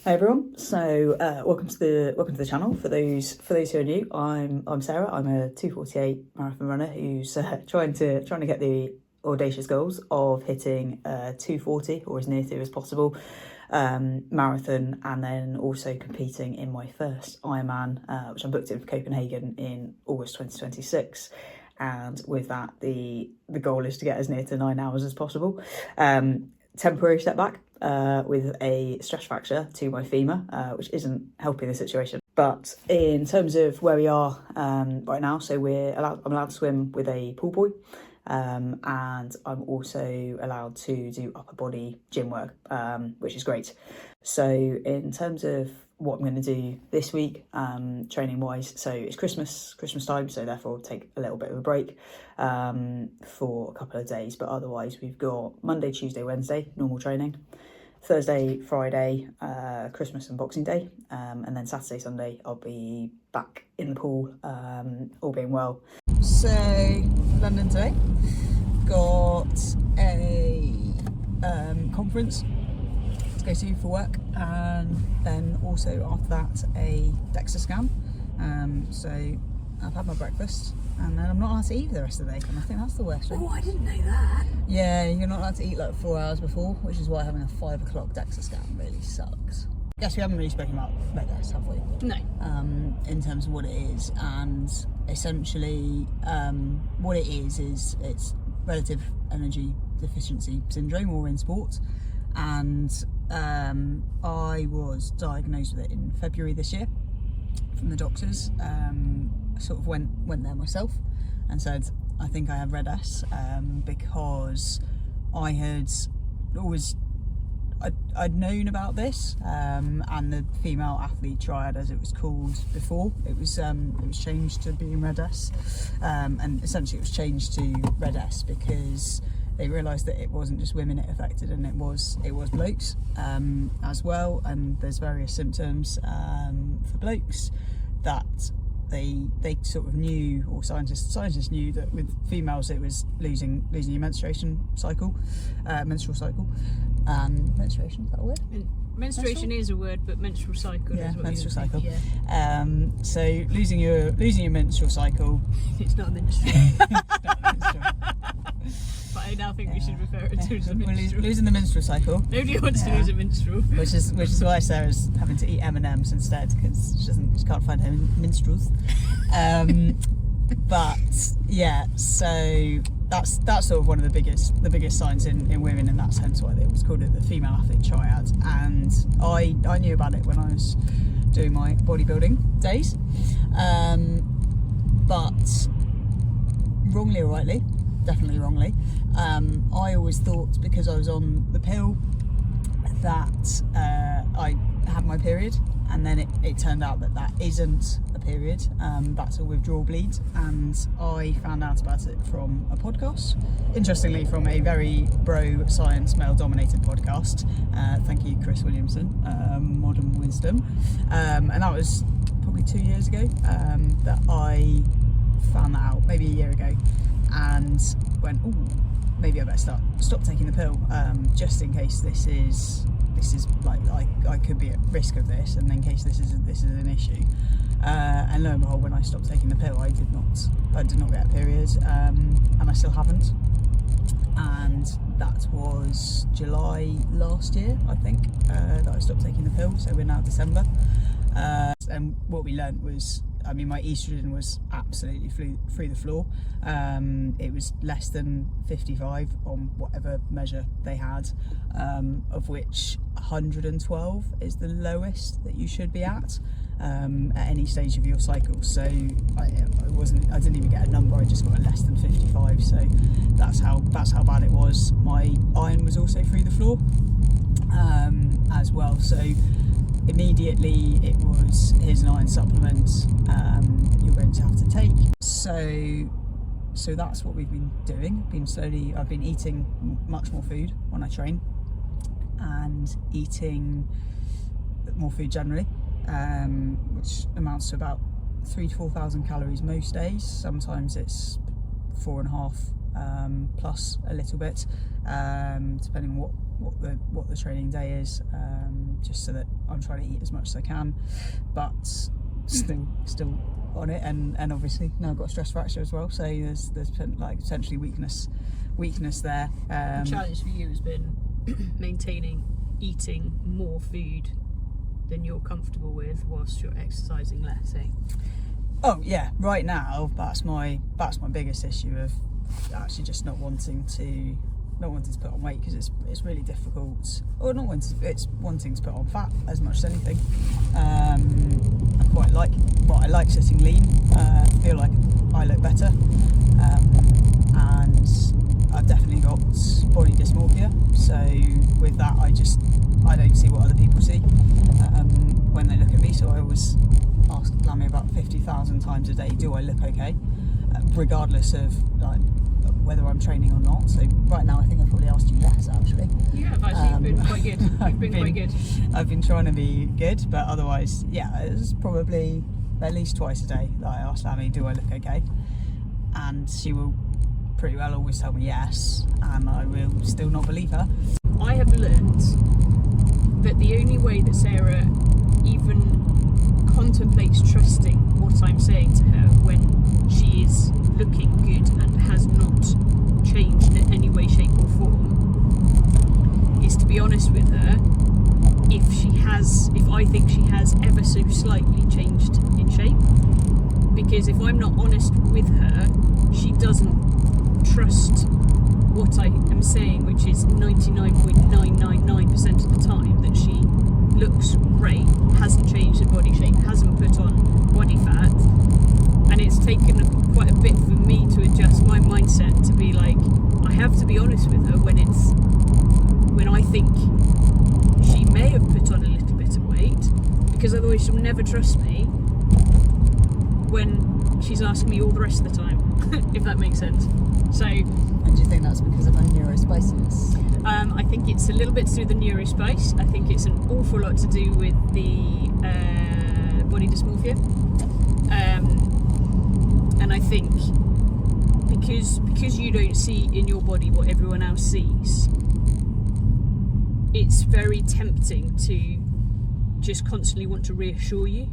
Hey everyone, so welcome to the channel. For those who are new, I'm Sarah. I'm a 2:48 marathon runner who's trying to get the audacious goals of hitting 2:40 or as near to as possible marathon, and then also competing in my first Ironman, which I'm booked in for Copenhagen in August 2026. And with that, the goal is to get as near to 9 hours as possible. Temporary setback with a stress fracture to my femur, which isn't helping the situation. But in terms of where we are right now, so I'm allowed to swim with a pool buoy, and I'm also allowed to do upper body gym work, which is great. So in terms of what I'm going to do this week, training wise, so it's Christmas time, so therefore I'll take a little bit of a break for a couple of days. But otherwise we've got Monday, Tuesday, Wednesday normal training, Thursday, Friday, Christmas and Boxing Day, and then Saturday, Sunday I'll be back in the pool, all being well. So London today, got a conference to go to for work, and then also after that a DEXA scan. So I've had my breakfast and then I'm not allowed to eat for the rest of the day, and I think that's the worst thing. Oh, I didn't know that. Yeah, you're not allowed to eat like 4 hours before, which is why having a 5 o'clock DEXA scan really sucks. Guess we haven't really spoken about RED-S, have we? No. In terms of what it is, and essentially what it is it's relative energy deficiency syndrome, or in sport. And I was diagnosed with it in February this year from the doctors. I sort of went there myself and said I think I have RED-S, because I had always I'd known about this, and the female athlete triad, as it was called before, it was changed to being RED-S, and essentially it was changed to RED-S because they realised that it wasn't just women it affected, and it was blokes as well. And there's various symptoms for blokes that they sort of knew, or scientists knew, that with females it was losing your menstrual cycle. Menstruation, is that a word? Menstruation is a word, but menstrual cycle is what menstrual cycle. Yeah. So losing your menstrual cycle. It's not a menstrual. But I now think we should refer it to as a menstrual. Losing the menstrual cycle. Nobody wants to lose a menstrual. Which is why Sarah's having to eat M&Ms instead, because she can't find her minstrels. But yeah, so that's sort of one of the biggest signs in women, and that's hence why they always called it the female athlete triad. And I knew about it when I was doing my bodybuilding days, but wrongly or rightly, definitely wrongly, I always thought because I was on the pill that I had my period, and then it turned out that isn't a period, that's a withdrawal bleed. And I found out about it from a podcast, interestingly from a very bro science male dominated podcast, thank you Chris Williamson, Modern Wisdom, and that was probably 2 years ago that I found that out, maybe a year ago, and went, ooh, maybe I better stop taking the pill, just in case this is like I could be at risk of this, and in case this is an issue. And lo and behold, when I stopped taking the pill, I did not get a period, and I still haven't. And that was July last year, I think, that I stopped taking the pill. So we're now December, and what we learned was, I mean, my estrogen was absolutely through the floor. It was less than 55 on whatever measure they had, of which 112 is the lowest that you should be at any stage of your cycle. So I didn't even get a number, I just got a less than 55. So that's how bad it was. My iron was also through the floor as well. So immediately it was, here's an iron supplement you're going to have to take. So that's what we've been doing. I've been eating much more food when I train, and eating more food generally, which amounts to about 3,000 to 4,000 calories most days. Sometimes it's 4.5 plus a little bit, depending on what the training day is, just so that I'm trying to eat as much as I can, but still on it, and obviously now I've got a stress fracture as well, so there's like potentially weakness there. The challenge for you has been maintaining eating more food than you're comfortable with whilst you're exercising less, eh? Oh yeah, right now that's my biggest issue, of actually just not wanting to put on weight, because it's really difficult, or not wanting, it's wanting to put on fat as much as anything. I like sitting lean. Feel like I look better, and I've definitely got body dysmorphia, so with that I don't see what other people see when they look at me, so I always ask Lammy about 50,000 times a day, do I look okay, regardless of like whether I'm training or not. So right now I think I've probably asked you less, actually. You have actually been quite good. You've been quite good. I've been trying to be good, but otherwise, yeah, it's probably at least twice a day that I ask Lammy, do I look okay? And she will pretty well always tell me yes, and I will still not believe her. I have learnt that the only way that Sarah even contemplates trusting what I'm saying to her when she is looking good and has not changed in any way, shape or form is to be honest with her. If I think she has ever so slightly changed in shape, because if I'm not honest with her, she doesn't trust what I am saying, which is 99.999% of the time that she looks great, hasn't changed her body shape, hasn't put on body fat. And it's taken quite a bit for me to adjust my mindset to be like, I have to be honest with her when I think she may have put on a little bit of weight, because otherwise she'll never trust me when she's asking me all the rest of the time, if that makes sense. So, and do you think that's because of her neuro-spiciness? I think it's a little bit to do with the neuro-spice. I think it's an awful lot to do with the body dysmorphia. And I think because you don't see in your body what everyone else sees, it's very tempting to just constantly want to reassure you,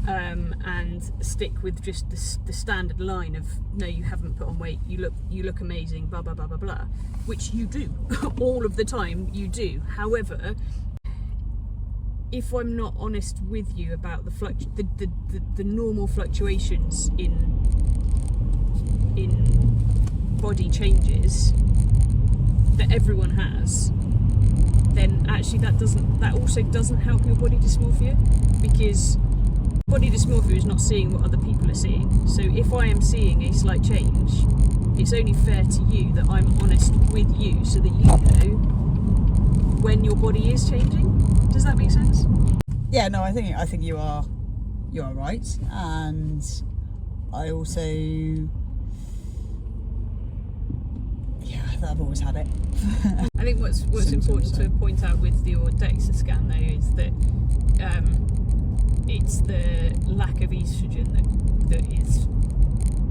and stick with just the standard line of, no, you haven't put on weight, you look amazing, blah blah blah blah blah, which you do all of the time, you do. However, if I'm not honest with you about the normal fluctuations in body changes that everyone has, then actually that also doesn't help your body dysmorphia, because body dysmorphia is not seeing what other people are seeing. So if I am seeing a slight change, it's only fair to you that I'm honest with you, so that you know when your body is changing. Does that make sense? Yeah, no, I think you are right, and I also, I've always had it. I think what's important to point out with your DEXA scan though is that it's the lack of estrogen that is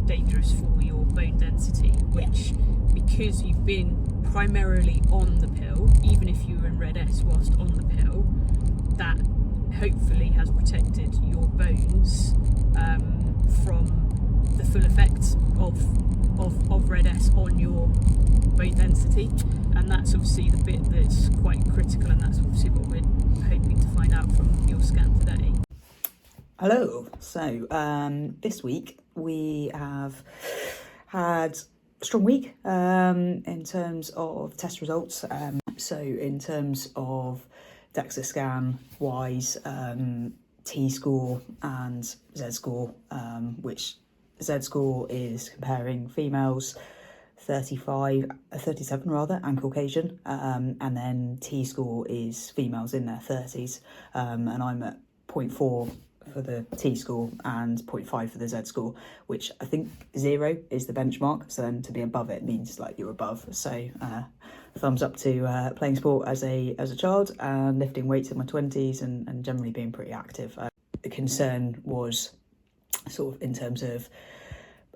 dangerous for your bone density, which, because you've been primarily on the pill, even if you were in Red S whilst on the pill, that hopefully has protected your bones from the full effects of Red S on your bone density. And that's obviously the bit that's quite critical, and that's obviously what we're hoping to find out from your scan today. Hello. So this week we have had a strong week in terms of test results. So in terms of DEXA scan wise, T-score and Z-score, which Z-score is comparing females 37 rather, and Caucasian, and then T-score is females in their 30s, and I'm at 0.4 for the T-score and 0.5 for the Z-score, which I think 0 is the benchmark, so then to be above it means like you're above. So thumbs up to playing sport as a child and lifting weights in my 20s and generally being pretty active. The concern was sort of in terms of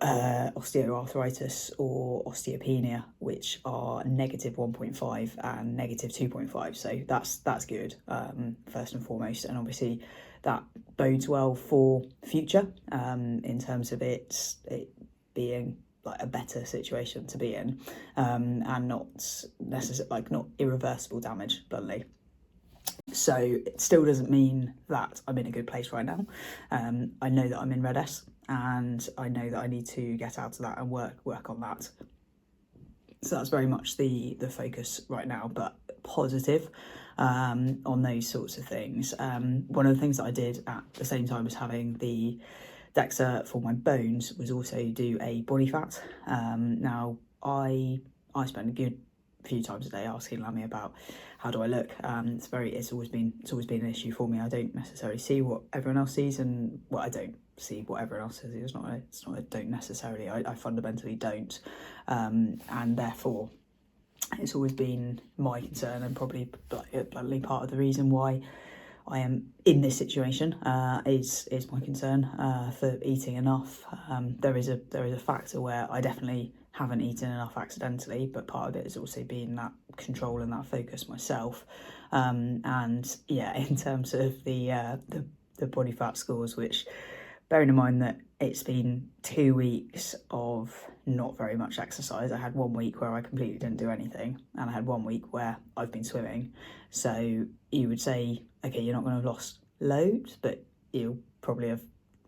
osteoarthritis or osteopenia, which are -1.5 and -2.5. So that's good, first and foremost, and obviously that bodes well for future, in terms of it being like a better situation to be in, and not necessarily like not irreversible damage, bluntly. So it still doesn't mean that I'm in a good place right now. I know that I'm in red S, and I know that I need to get out of that and work on that. So that's very much the focus right now, but positive on those sorts of things. One of the things that I did at the same time as having the DEXA for my bones was also do a body fat. Now I spend a good few times a day asking Lammy about how do I look. It's always been an issue for me. I don't necessarily see what everyone else sees, and I don't see what everyone else sees. It's not I don't necessarily. I fundamentally don't, and therefore it's always been my concern, and probably bluntly part of the reason why I am in this situation is my concern for eating enough. There is a factor where I definitely haven't eaten enough accidentally, but part of it has also been that control and that focus myself. And yeah, in terms of the body fat scores, which, bearing in mind that it's been 2 weeks of not very much exercise. I had 1 week where I completely didn't do anything, and I had 1 week where I've been swimming. So you would say, okay, you're not going to have lost loads, but you'll probably have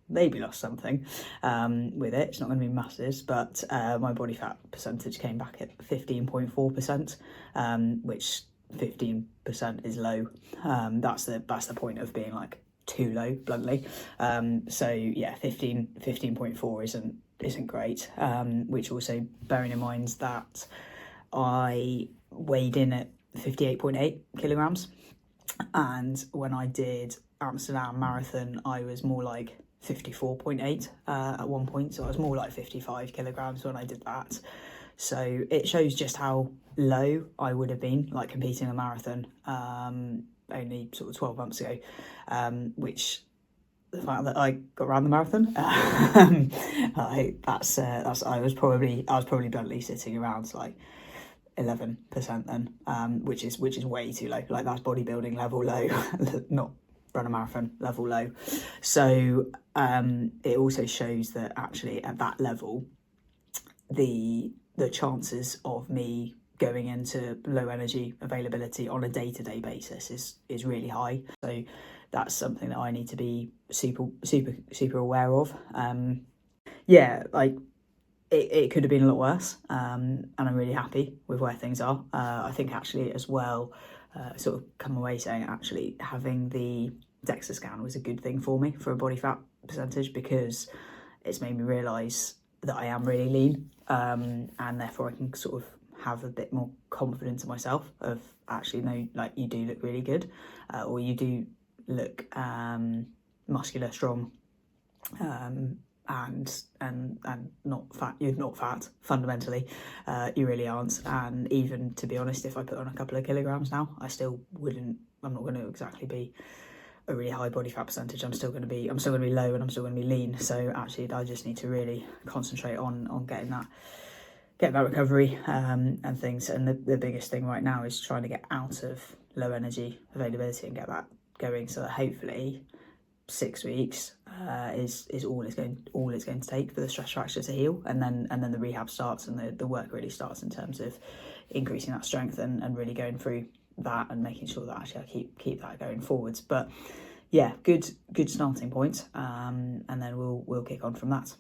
maybe lost something with it. It's not going to be masses, but my body fat percentage came back at 15.4%, which 15% is low. That's the point of being like too low, bluntly. So yeah, 15.4 isn't great, which also, bearing in mind that I weighed in at 58.8 kilograms, and when I did Amsterdam Marathon I was more like 54.8 at one point, so I was more like 55 kilograms when I did that. So it shows just how low I would have been, like competing a marathon only sort of 12 months ago, which the fact that I got around the marathon, I was probably bluntly sitting around like 11% then, which is way too low. Like that's bodybuilding level low, not run a marathon level low. So it also shows that actually at that level, the chances of me going into low energy availability on a day-to-day basis is really high. So that's something that I need to be super aware of. Yeah, like it could have been a lot worse, and I'm really happy with where things are. I think actually as well, sort of come away saying actually having the DEXA scan was a good thing for me for a body fat percentage, because it's made me realise that I am really lean, and therefore I can sort of have a bit more confidence in myself of actually, no, like you do look really good, or you do look muscular, strong, and not fat. You're not fat fundamentally, you really aren't. And even, to be honest, if I put on a couple of kilograms now, I still wouldn't, I'm not going to exactly be a really high body fat percentage. I'm still going to be low, and I'm still going to be lean. So actually I just need to really concentrate on getting that recovery and things. And the biggest thing right now is trying to get out of low energy availability and get that going, so that hopefully 6 weeks is all it's going to take for the stress fracture to heal, and then the rehab starts, and the work really starts in terms of increasing that strength and really going through that and making sure that actually I keep that going forwards. But yeah, good starting point, and then we'll kick on from that.